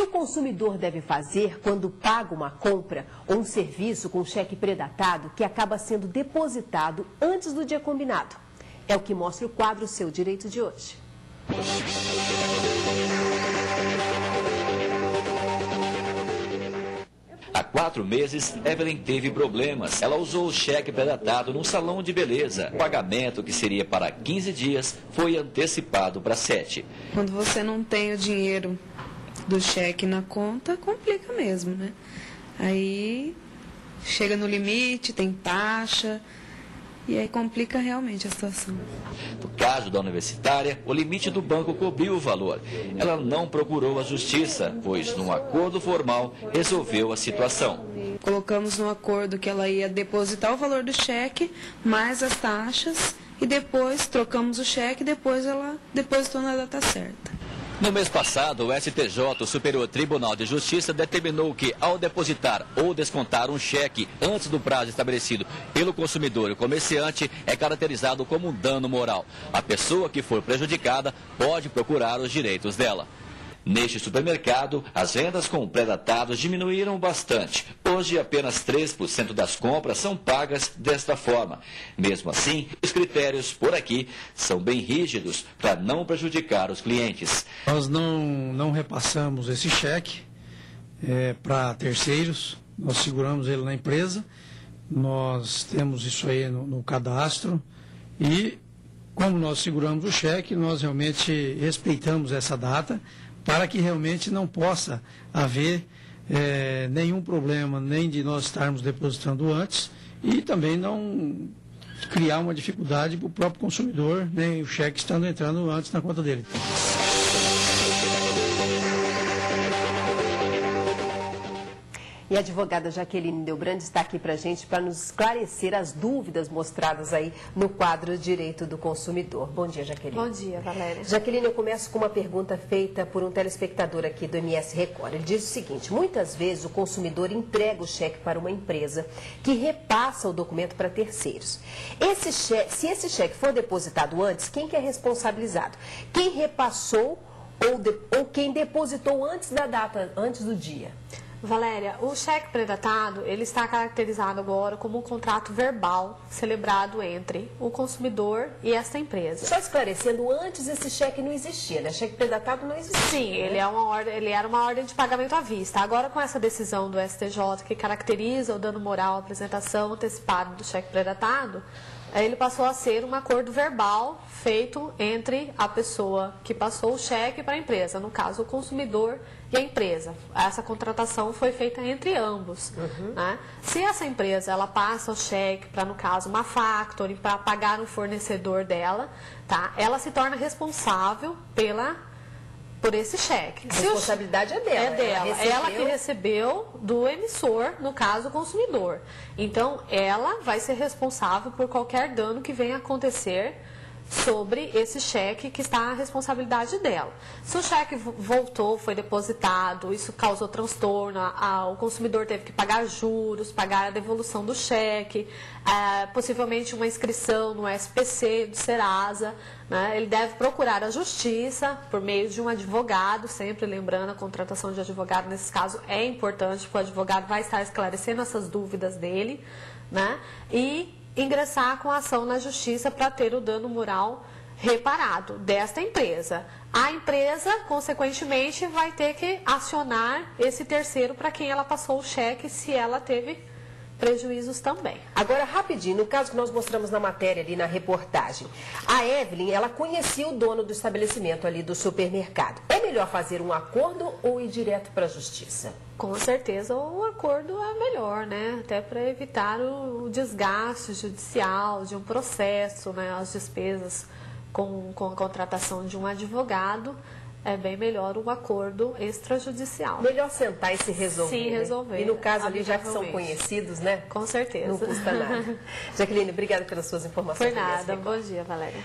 o consumidor deve fazer quando paga uma compra ou um serviço com cheque pré-datado que acaba sendo depositado antes do dia combinado? É o que mostra o quadro Seu Direito de hoje. Há 4 meses, Evelyn teve problemas. Ela usou o cheque pré-datado num salão de beleza. O pagamento, que seria para 15 dias, foi antecipado para 7. Quando você não tem o dinheiro do cheque na conta, complica mesmo, né? Aí chega no limite, tem taxa, e aí complica realmente a situação. No caso da universitária, o limite do banco cobriu o valor. Ela não procurou a justiça, pois num acordo formal resolveu a situação. Colocamos no acordo que ela ia depositar o valor do cheque, mais as taxas, e depois trocamos o cheque e depois ela depositou na data certa. No mês passado, o STJ, o Superior Tribunal de Justiça, determinou que, ao depositar ou descontar um cheque antes do prazo estabelecido pelo consumidor e comerciante, é caracterizado como um dano moral. A pessoa que for prejudicada pode procurar os direitos dela. Neste supermercado, as vendas com pré-datados diminuíram bastante. Hoje, apenas 3% das compras são pagas desta forma. Mesmo assim, os critérios por aqui são bem rígidos para não prejudicar os clientes. Nós não repassamos esse cheque para terceiros, nós seguramos ele na empresa, nós temos isso aí no cadastro e, como nós seguramos o cheque, nós realmente respeitamos essa data, para que realmente não possa haver nenhum problema, nem de nós estarmos depositando antes, e também não criar uma dificuldade para o próprio consumidor, nem o cheque entrando antes na conta dele. E a advogada Jaqueline Delbrand está aqui para a gente para nos esclarecer as dúvidas mostradas aí no quadro Direito do Consumidor. Bom dia, Jaqueline. Bom dia, Valéria. Jaqueline, eu começo com uma pergunta feita por um telespectador aqui do MS Record. Ele diz o seguinte: muitas vezes o consumidor entrega o cheque para uma empresa que repassa o documento para terceiros. Se esse cheque for depositado antes, quem que é responsabilizado? Quem repassou ou quem depositou antes da data, antes do dia? Valéria, o cheque pré-datado, ele está caracterizado agora como um contrato verbal celebrado entre o consumidor e essa empresa. Só esclarecendo, antes esse cheque não existia, né? Cheque pré-datado não existia. Sim, né? ele era uma ordem de pagamento à vista. Agora, com essa decisão do STJ que caracteriza o dano moral, a apresentação antecipada do cheque pré-datado, ele passou a ser um acordo verbal feito entre a pessoa que passou o cheque para a empresa, no caso o consumidor e a empresa. Essa contratação foi feita entre ambos. Né? Se essa empresa ela passa o cheque para, no caso, uma factory, para pagar um fornecedor dela, tá? Ela se torna responsável por esse cheque. A responsabilidade é dela. É dela. Ela que recebeu do emissor, no caso, o consumidor. Então, ela vai ser responsável por qualquer dano que venha acontecer sobre esse cheque, que está a responsabilidade dela. Se o cheque voltou, foi depositado, isso causou transtorno, o consumidor teve que pagar juros, pagar a devolução do cheque, possivelmente uma inscrição no SPC do Serasa, né? Ele deve procurar a justiça por meio de um advogado, sempre lembrando, a contratação de advogado nesse caso é importante, porque o advogado vai estar esclarecendo essas dúvidas dele, né? E ingressar com a ação na justiça para ter o dano moral reparado desta empresa. A empresa, consequentemente, vai ter que acionar esse terceiro para quem ela passou o cheque, se ela teve prejuízos também. Agora, rapidinho, no caso que nós mostramos na matéria ali na reportagem, a Evelyn, ela conhecia o dono do estabelecimento ali do supermercado. É melhor fazer um acordo ou ir direto para a justiça? Com certeza o acordo é melhor, né? Até para evitar o desgaste judicial de um processo, né? As despesas com a contratação de um advogado. É bem melhor um acordo extrajudicial. Melhor sentar e se resolver. Sim, resolver. Né? E no caso ali, já que são conhecidos, né? Com certeza. Não custa nada. Jaqueline, obrigada pelas suas informações. Por nada. Bom dia, Valéria.